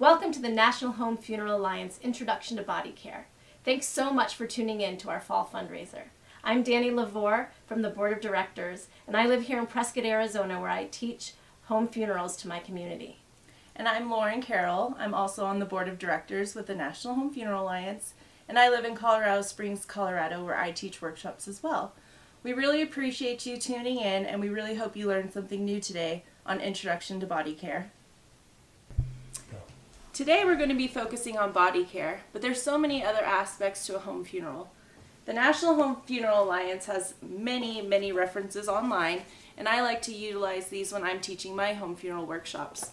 Welcome to the National Home Funeral Alliance Introduction to Body Care. Thanks so much for tuning in to our fall fundraiser. I'm Dani LaVoire from the Board of Directors, and I live here in Prescott, Arizona, where I teach home funerals to my community. And I'm Lauren Carroll. I'm also on the Board of Directors with the National Home Funeral Alliance, and I live in Colorado Springs, Colorado, where I teach workshops as well. We really appreciate you tuning in, and we really hope you learned something new today on Introduction to Body Care. Today we're going to be focusing on body care, but there's so many other aspects to a home funeral. The National Home Funeral Alliance has many references online, and I like to utilize these when I'm teaching my home funeral workshops.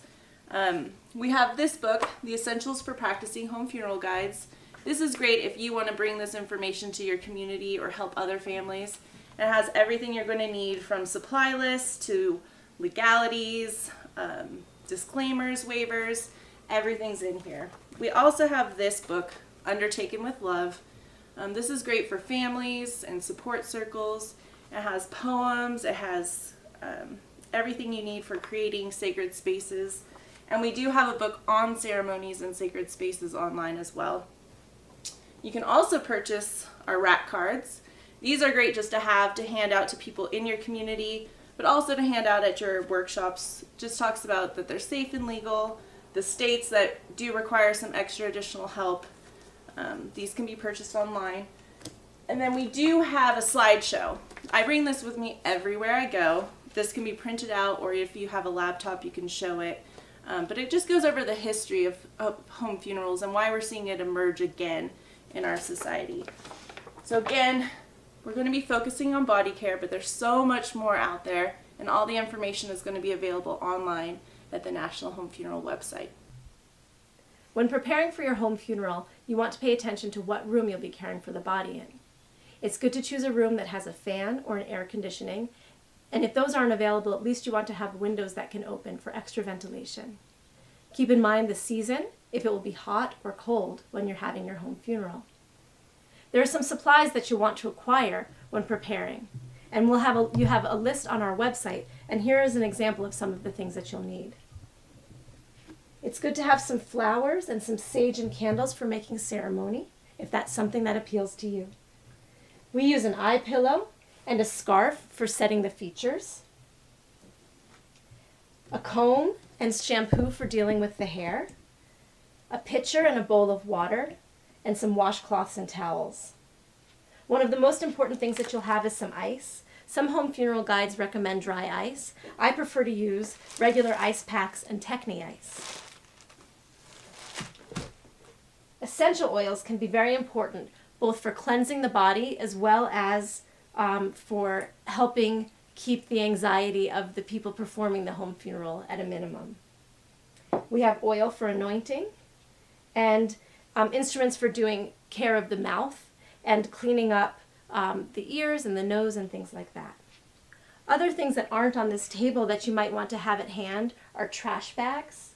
We have this book, The Essentials for Practicing Home Funeral Guides. This is great if you want to bring this information to your community or help other families. It has everything you're going to need, from supply lists to legalities, disclaimers, waivers. Everything's in here. We also have this book, Undertaken with Love. This is great for families and support circles. It has poems, it has everything you need for creating sacred spaces. And we do have a book on ceremonies and sacred spaces online as well. You can also purchase our rack cards. These are great just to have to hand out to people in your community, but also to hand out at your workshops. Just talks about that they're safe and legal, the states that do require some extra additional help. These can be purchased online. And then we do have a slideshow. I bring this with me everywhere I go. This can be printed out, or if you have a laptop, you can show it. But it just goes over the history of home funerals and why we're seeing it emerge again in our society. So again, we're going to be focusing on body care, but there's so much more out there, and all the information is going to be available online at the National Home Funeral website. When preparing for your home funeral, you want to pay attention to what room you'll be caring for the body in. It's good to choose a room that has a fan or an air conditioning, and if those aren't available, at least you want to have windows that can open for extra ventilation. Keep in mind the season, if it will be hot or cold when you're having your home funeral. There are some supplies that you want to acquire when preparing, and you have a list on our website, and here is an example of some of the things that you'll need. It's good to have some flowers and some sage and candles for making ceremony, if that's something that appeals to you. We use an eye pillow and a scarf for setting the features, a comb and shampoo for dealing with the hair, a pitcher and a bowl of water, and some washcloths and towels. One of the most important things that you'll have is some ice. Some home funeral guides recommend dry ice. I prefer to use regular ice packs and Techni ice. Essential oils can be very important, both for cleansing the body as well as for helping keep the anxiety of the people performing the home funeral at a minimum. We have oil for anointing and instruments for doing care of the mouth and cleaning up the ears and the nose and things like that. Other things that aren't on this table that you might want to have at hand are trash bags,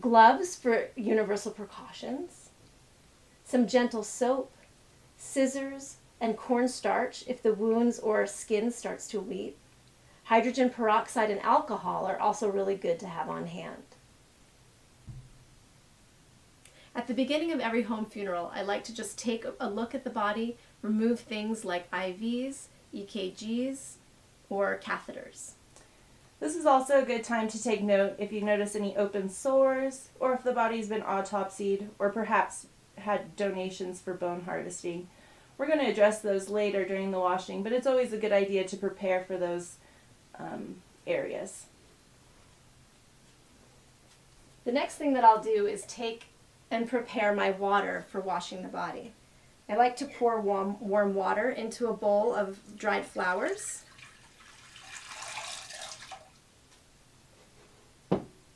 gloves for universal precautions, some gentle soap, scissors, and cornstarch if the wounds or skin starts to weep. Hydrogen peroxide and alcohol are also really good to have on hand. At the beginning of every home funeral, I like to just take a look at the body, remove things like IVs, EKGs, or catheters. This is also a good time to take note if you notice any open sores, or if the body's been autopsied, or perhaps had donations for bone harvesting. We're going to address those later during the washing, but it's always a good idea to prepare for those areas. The next thing that I'll do is take and prepare my water for washing the body. I like to pour warm water into a bowl of dried flowers,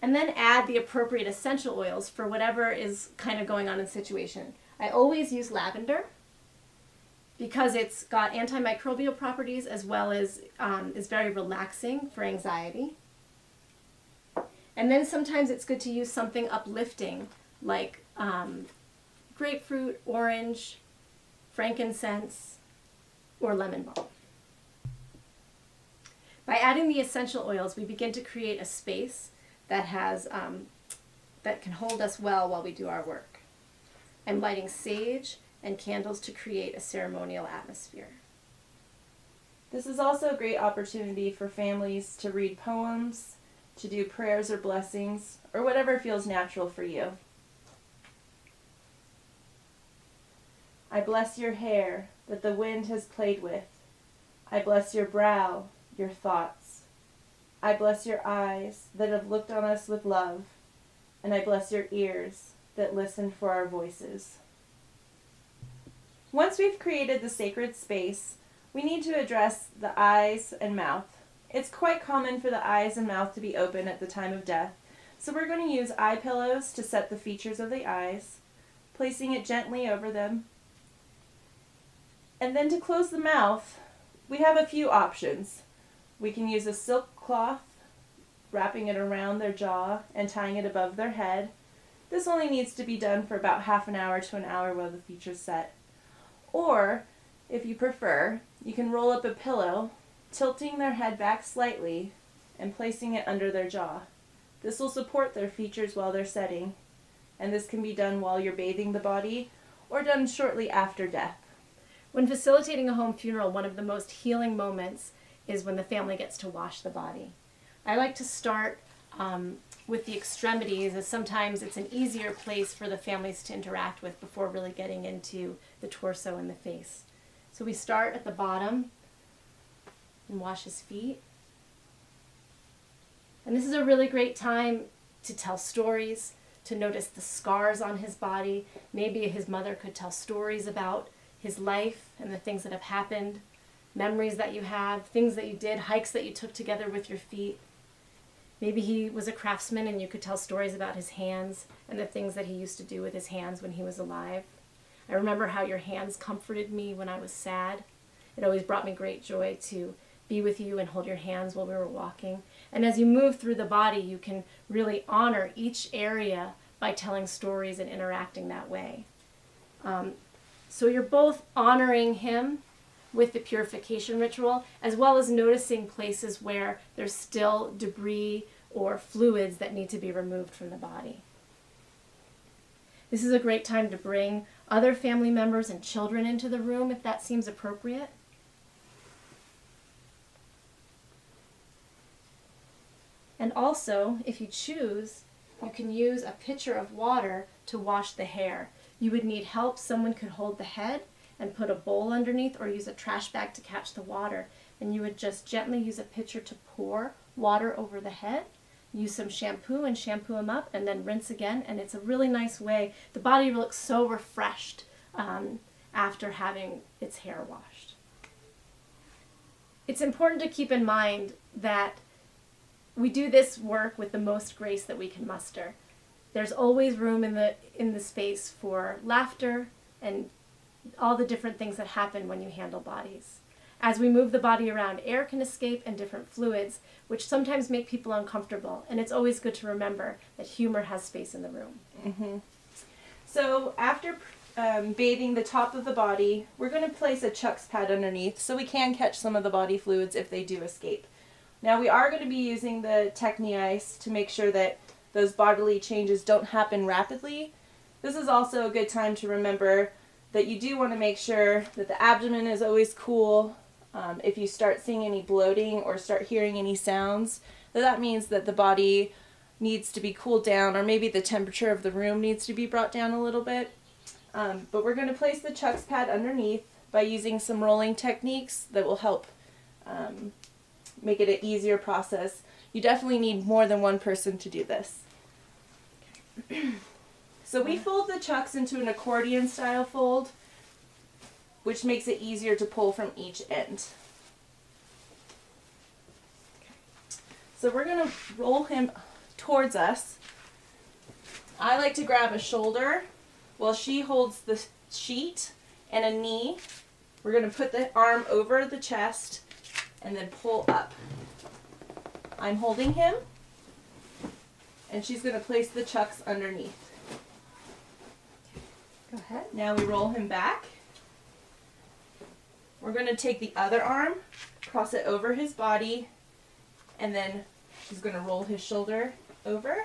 and then add the appropriate essential oils for whatever is kind of going on in the situation. I always use lavender because it's got antimicrobial properties as well as is very relaxing for anxiety. And then sometimes it's good to use something uplifting like grapefruit, orange, frankincense, or lemon balm. By adding the essential oils, we begin to create a space that has that can hold us well while we do our work. I'm lighting sage and candles to create a ceremonial atmosphere. This is also a great opportunity for families to read poems, to do prayers or blessings, or whatever feels natural for you. I bless your hair that the wind has played with. I bless your brow, your thoughts. I bless your eyes that have looked on us with love, and I bless your ears that listen for our voices. Once we've created the sacred space, we need to address the eyes and mouth. It's quite common for the eyes and mouth to be open at the time of death, so we're going to use eye pillows to set the features of the eyes, placing it gently over them. And then to close the mouth, we have a few options. We can use a silk cloth, wrapping it around their jaw and tying it above their head. This only needs to be done for about half an hour to an hour while the feature's set. Or, if you prefer, you can roll up a pillow, tilting their head back slightly and placing it under their jaw. This will support their features while they're setting, and this can be done while you're bathing the body or done shortly after death. When facilitating a home funeral, one of the most healing moments is when the family gets to wash the body. I like to start with the extremities, as sometimes it's an easier place for the families to interact with before really getting into the torso and the face. So we start at the bottom and wash his feet. And this is a really great time to tell stories, to notice the scars on his body. Maybe his mother could tell stories about his life and the things that have happened, memories that you have, things that you did, hikes that you took together with your feet. Maybe he was a craftsman and you could tell stories about his hands and the things that he used to do with his hands when he was alive. I remember how your hands comforted me when I was sad. It always brought me great joy to be with you and hold your hands while we were walking. And as you move through the body, you can really honor each area by telling stories and interacting that way. So you're both honoring him with the purification ritual, as well as noticing places where there's still debris or fluids that need to be removed from the body. This is a great time to bring other family members and children into the room if that seems appropriate. And also, if you choose, you can use a pitcher of water to wash the hair. You would need help. Someone could hold the head and put a bowl underneath or use a trash bag to catch the water. And you would just gently use a pitcher to pour water over the head, use some shampoo and shampoo them up, and then rinse again. And it's a really nice way. The body looks so refreshed after having its hair washed. It's important to keep in mind that we do this work with the most grace that we can muster. There's always room in the space for laughter and all the different things that happen when you handle bodies. As we move the body around, air can escape and different fluids, which sometimes make people uncomfortable. And it's always good to remember that humor has space in the room. Mm-hmm. So after bathing the top of the body, we're going to place a Chuck's pad underneath so we can catch some of the body fluids if they do escape. Now we are going to be using the Techni Ice to make sure that those bodily changes don't happen rapidly. This is also a good time to remember that you do want to make sure that the abdomen is always cool. If you start seeing any bloating or start hearing any sounds, that means that the body needs to be cooled down, or maybe the temperature of the room needs to be brought down a little bit. But we're going to place the Chuck's pad underneath by using some rolling techniques that will help make it an easier process. You definitely need more than one person to do this. So we fold the Chucks into an accordion style fold, which makes it easier to pull from each end. So we're going to roll him towards us. I like to grab a shoulder while she holds the sheet and a knee. We're going to put the arm over the chest and then pull up. I'm holding him, and she's going to place the Chucks underneath. Go ahead. Now we roll him back. We're going to take the other arm, cross it over his body, and then she's going to roll his shoulder over.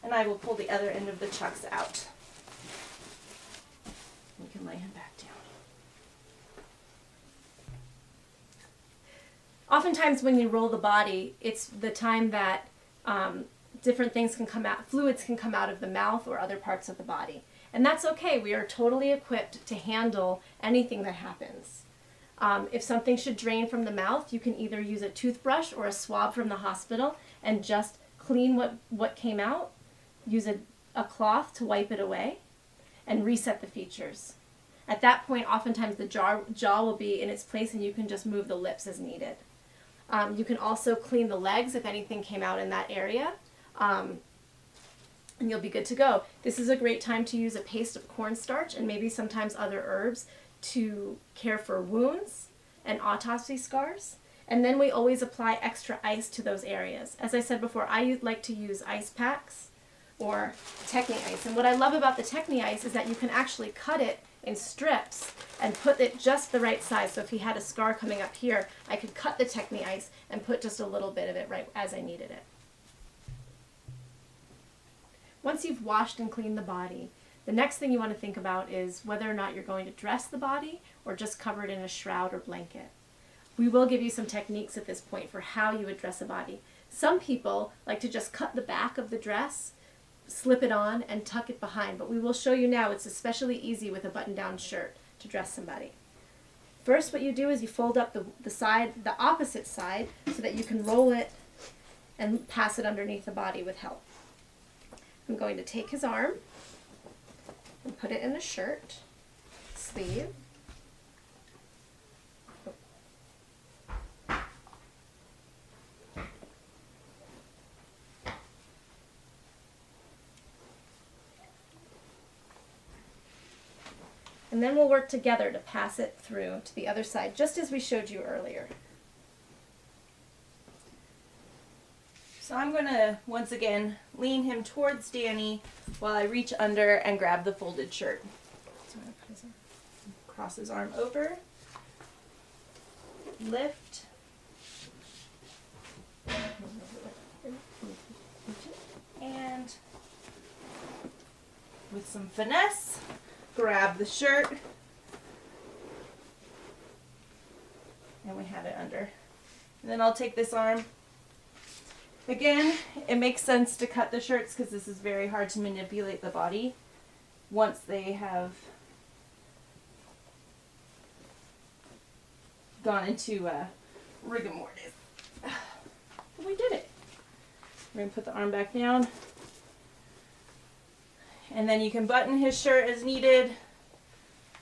And I will pull the other end of the chucks out. We can lay him back down. Oftentimes when you roll the body, it's the time that different things can come out, fluids can come out of the mouth or other parts of the body. And that's okay. We are totally equipped to handle anything that happens. If something should drain from the mouth, you can either use a toothbrush or a swab from the hospital and just clean what came out, use a cloth to wipe it away, and reset the features. At that point, oftentimes the jaw will be in its place and you can just move the lips as needed. You can also clean the legs if anything came out in that area, and you'll be good to go. This is a great time to use a paste of cornstarch and maybe sometimes other herbs to care for wounds and autopsy scars. And then we always apply extra ice to those areas. As I said before, I like to use ice packs or Techni ice. And what I love about the Techni ice is that you can actually cut it in strips and put it just the right size. So if he had a scar coming up here, I could cut the Techni ice and put just a little bit of it right as I needed it. Once you've washed and cleaned the body, the next thing you want to think about is whether or not you're going to dress the body or just cover it in a shroud or blanket. We will give you some techniques at this point for how you would dress a body. Some people like to just cut the back of the dress, slip it on, and tuck it behind, but we will show you now it's especially easy with a button-down shirt to dress somebody. First, what you do is you fold up the opposite side so that you can roll it and pass it underneath the body with help. I'm going to take his arm and put it in a shirt, sleeve. And then we'll work together to pass it through to the other side, just as we showed you earlier. So I'm going to, once again, lean him towards Dani while I reach under and grab the folded shirt. So I'm going to put his arm, cross his arm over, lift, and with some finesse, grab the shirt, and we have it under. And then I'll take this arm. Again, it makes sense to cut the shirts because this is very hard to manipulate the body once they have gone into rigor mortis. But we did it. We're going to put the arm back down. And then you can button his shirt as needed.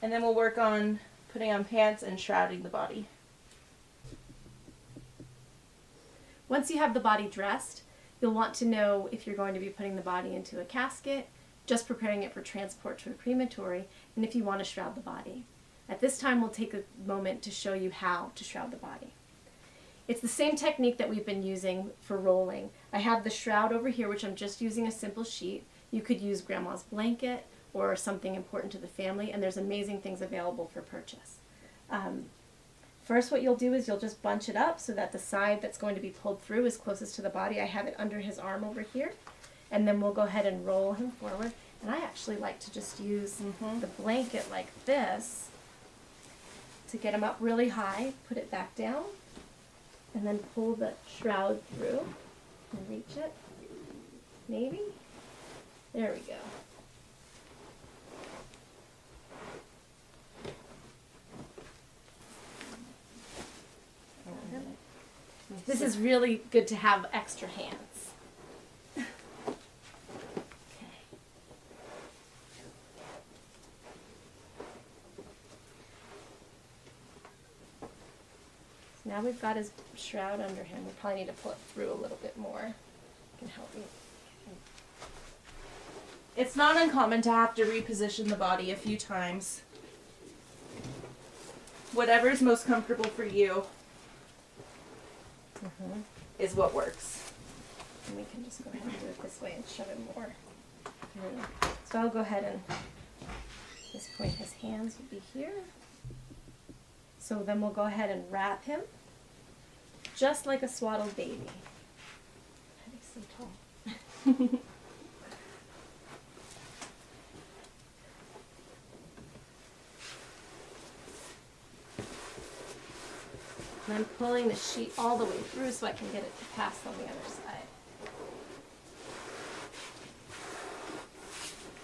And then we'll work on putting on pants and shrouding the body. Once you have the body dressed, you'll want to know if you're going to be putting the body into a casket, just preparing it for transport to a crematory, and if you want to shroud the body. At this time, we'll take a moment to show you how to shroud the body. It's the same technique that we've been using for rolling. I have the shroud over here, which I'm just using a simple sheet. You could use grandma's blanket or something important to the family, and there's amazing things available for purchase. First, what you'll do is you'll just bunch it up so that the side that's going to be pulled through is closest to the body. I have it under his arm over here, and then we'll go ahead and roll him forward. And I actually like to just use the blanket like this to get him up really high, put it back down, and then pull the shroud through and reach it. Maybe? There we go. This is really good to have extra hands. Okay. So now we've got his shroud under him. We'll probably need to pull it through a little bit more. You can help me. It's not uncommon to have to reposition the body a few times. Whatever is most comfortable for you is what works. And we can just go ahead and do it this way and shove it more. So I'll go ahead and, at this point his hands will be here. So then we'll go ahead and wrap him just like a swaddled baby. He's so tall. I'm pulling the sheet all the way through so I can get it to pass on the other side.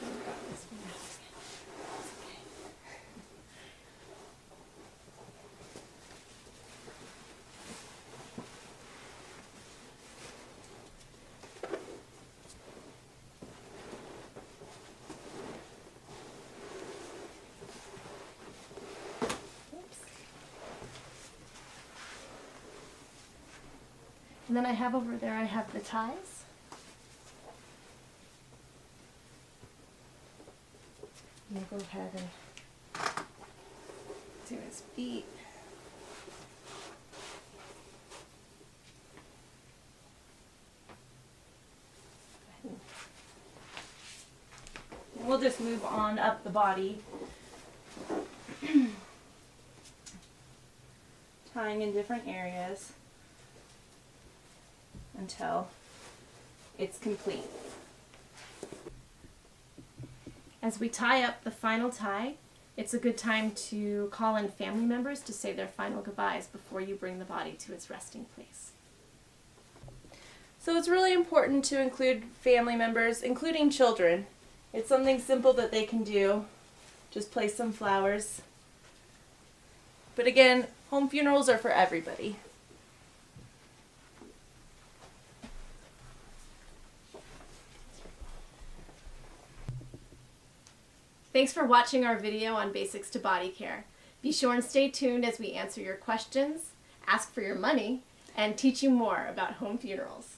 Oh, God, this one matters. It's okay. And then I have over there, I have the ties. I'm going to go ahead and do his feet. We'll just move on up the body. Tying in different areas until it's complete. As we tie up the final tie, it's a good time to call in family members to say their final goodbyes before you bring the body to its resting place. So it's really important to include family members, including children. It's something simple that they can do. Just place some flowers. But again, home funerals are for everybody. Thanks for watching our video on Basics to Body Care. Be sure and stay tuned as we answer your questions, ask for your money, and teach you more about home funerals.